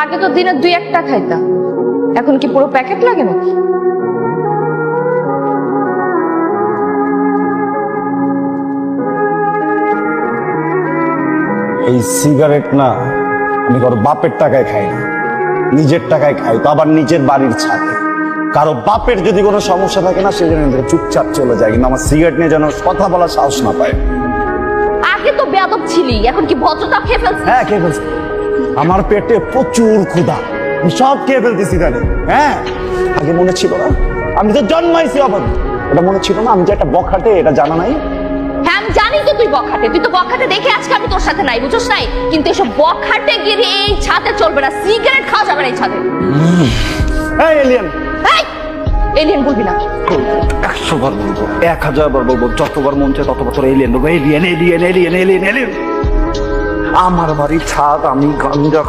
আগে তো দিনে 2-1টা খাইতাম, এখন কি পুরো প্যাকেট লাগে নাকি? এই সিগারেট না আমি কারো বাপের টাকায় খাই না, নিজের টাকায় খাই, তো আবার নিজের বাড়ির ছাদে। কারো বাপের যদি কোনো সমস্যা থাকে না, সেজন্য চুপচাপ চলে যায়, কিন্তু আমার সিগারেট নিয়ে যেন কথা বলার সাহস না পায়। আগে তো বেয়াদব ছিলি, এখন কি ভদ্রতা খেয়ে ফেলছিস? হ্যাঁ, খেয়ে ফেলছি। আমার পেটে প্রচুর ক্ষুধা, আমি সব খেয়ে ফেলতেছি তাহলে। হ্যাঁ, আগে মনে ছিল না আমি তো জন্মাইছি অবাধ, এটা মনে ছিল না আমি যে একটা বখাটে, এটা জানা নাই। হ্যাঁ আমি জানি তো তুই বখাটে, তুই তো বখাটে দেখে আজকে আমি তোর সাথে নাই, বুঝছস নাই? কিন্তু এসব বখাটে গিরি এই ছাদে চলবে না, সিগারেট খাওয়া যাবে না এই ছাদে। এই এলিয়েন, এই এলিয়েন বলবি না। 100 বার বলবো, 1000 বার বলবো, যতবার মন চায় ততবার তোর এলিয়েন বলবো। Alien alien alien alien alien. আমার বাড়ির ছাদ, আমি গাঞ্জা